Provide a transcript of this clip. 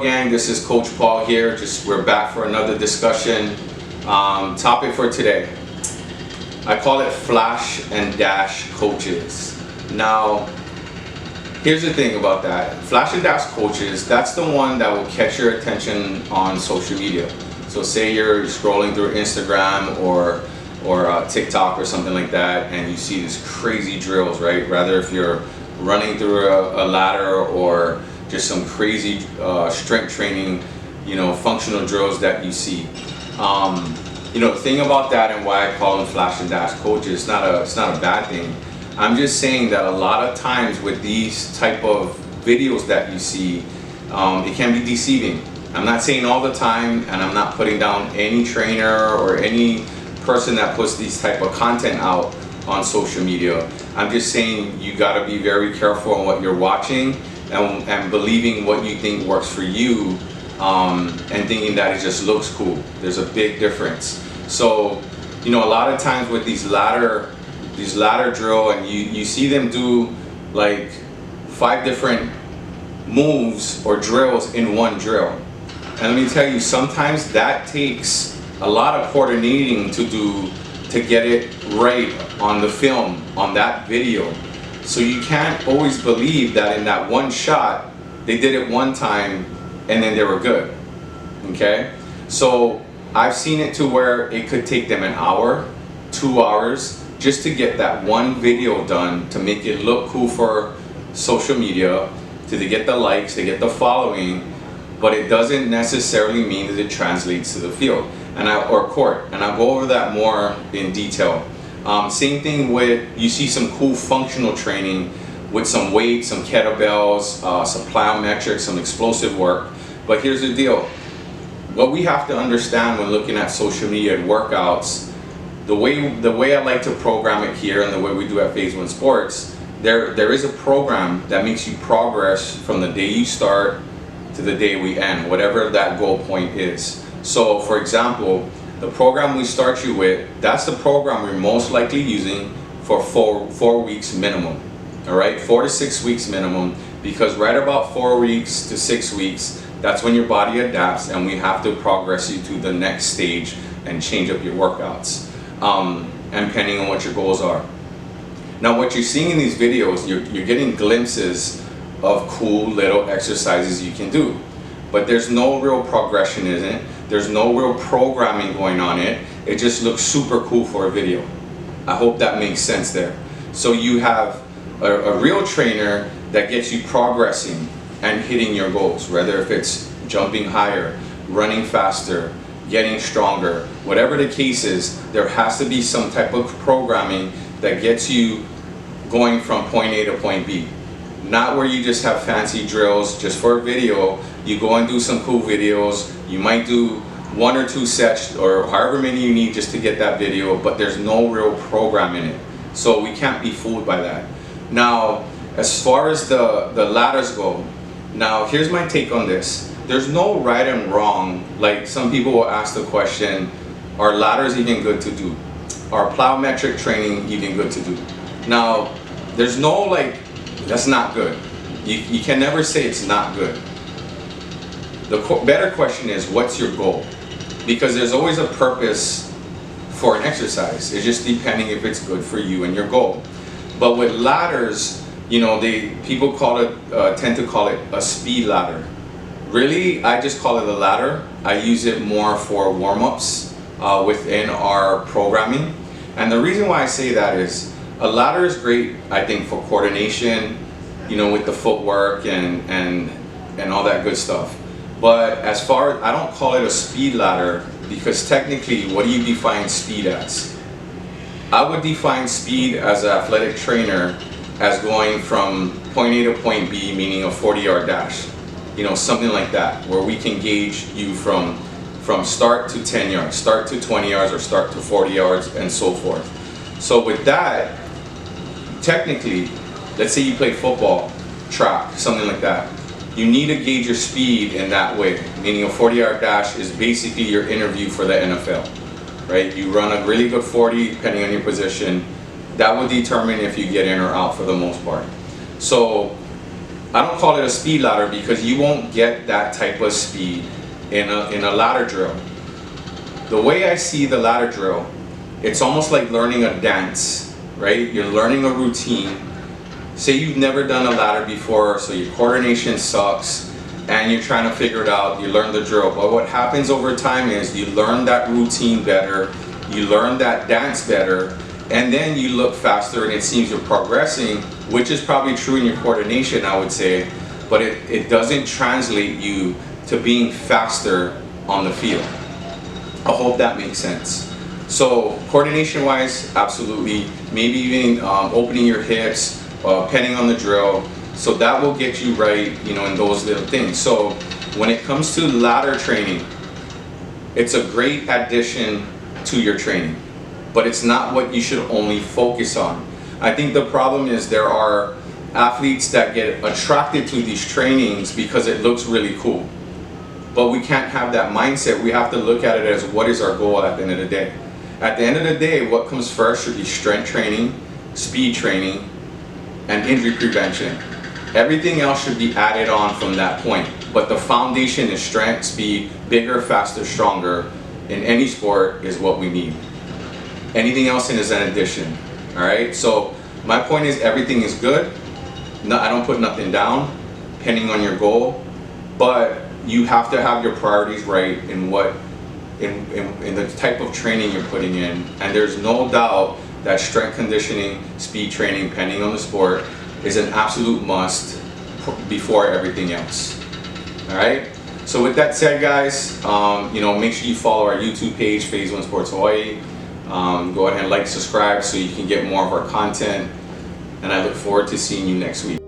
gang, this is Coach Paul here. We're back for another discussion. Topic for today, I call it flash and dash coaches. Now, here's the thing about that. Flash and dash coaches, that's the one that will catch your attention on social media. So say you're scrolling through Instagram or TikTok or something like that, and you see these crazy drills, right? Rather if you're running through a ladder or just some crazy strength training, functional drills that you see. The thing about that and why I call them flash and dash coaches, it's not a bad thing. I'm just saying that a lot of times with these type of videos that you see, it can be deceiving. I'm not saying all the time, and I'm not putting down any trainer or any person that puts these type of content out on social media. I'm just saying you got to be very careful on what you're watching and believing what you think works for you, and thinking that it just looks cool. There's a big difference. So, a lot of times with these ladder drill, and you see them do like 5 different moves or drills in one drill. And let me tell you, sometimes that takes a lot of coordinating to do to get it right on the film, on that video. So you can't always believe that in that one shot, they did it one time and then they were good, okay? So I've seen it to where it could take them an hour, 2 hours, just to get that one video done, to make it look cool for social media, to get the likes, to get the following, but it doesn't necessarily mean that it translates to the field or court. And I'll go over that more in detail. Same thing with, you see some cool functional training with some weights, some kettlebells, some plyometrics, some explosive work. But here's the deal. What we have to understand when looking at social media and workouts, the way I like to program it here and the way we do at Phase One Sports, there is a program that makes you progress from the day you start to the day we end, whatever that goal point is. So for example, the program we start you with, that's the program we're most likely using for four weeks minimum. All right, 4 to 6 weeks minimum, because right about 4 weeks to 6 weeks, that's when your body adapts and we have to progress you to the next stage and change up your workouts, and depending on what your goals are. Now what you're seeing in these videos, you're getting glimpses of cool little exercises you can do, but there's no real progression in it. There's no real programming going on it. It just looks super cool for a video. I hope that makes sense there. So you have a real trainer that gets you progressing and hitting your goals, whether if it's jumping higher, running faster, getting stronger, whatever the case is, there has to be some type of programming that gets you going from point A to point B. Not where you just have fancy drills just for a video. You go and do some cool videos. You might do 1 or 2 sets or however many you need just to get that video, but there's no real program in it. So we can't be fooled by that. Now, as far as the ladders go, now here's my take on this. There's no right and wrong. Like some people will ask the question, are ladders even good to do? Are plyometric training even good to do? Now, there's no that's not good. You can never say it's not good. The better question is, what's your goal? Because there's always a purpose for an exercise. It's just depending if it's good for you and your goal. But with ladders, people tend to call it a speed ladder. Really, I just call it a ladder. I use it more for warm-ups within our programming. And the reason why I say that is, a ladder is great, I think, for coordination, with the footwork and all that good stuff. But as far as, I don't call it a speed ladder, because technically, what do you define speed as? I would define speed as an athletic trainer as going from point A to point B, meaning a 40-yard dash. Something like that, where we can gauge you from start to 10 yards, start to 20 yards, or start to 40 yards, and so forth. So with that, technically, let's say you play football, track, something like that. You need to gauge your speed in that way, meaning a 40-yard dash is basically your interview for the NFL, right? You run a really good 40, depending on your position. That will determine if you get in or out for the most part. So I don't call it a speed ladder because you won't get that type of speed in a ladder drill. The way I see the ladder drill, it's almost like learning a dance, right? You're learning a routine. Say you've never done a ladder before, so your coordination sucks, and you're trying to figure it out, you learn the drill. But what happens over time is you learn that routine better, you learn that dance better, and then you look faster and it seems you're progressing, which is probably true in your coordination, I would say, but it doesn't translate you to being faster on the field. I hope that makes sense. So coordination wise, absolutely. Maybe even opening your hips, depending on the drill. So that will get you right, you know, in those little things. So when it comes to ladder training, it's a great addition to your training, but it's not what you should only focus on. I think the problem is there are athletes that get attracted to these trainings because it looks really cool. But we can't have that mindset. We have to look at it as what is our goal at the end of the day. At the end of the day, what comes first should be strength training, speed training, and injury prevention. Everything else should be added on from that point. But the foundation is strength, speed, bigger, faster, stronger in any sport is what we need. Anything else is an addition. All right, so my point is everything is good. No, I don't put nothing down, depending on your goal, but you have to have your priorities right in the type of training you're putting in. And there's no doubt that strength conditioning, speed training, depending on the sport, is an absolute must before everything else. All right. So with that said, guys, you know, make sure you follow our YouTube page, Phase One Sports Hawaii. Go ahead and like, subscribe so you can get more of our content. And I look forward to seeing you next week.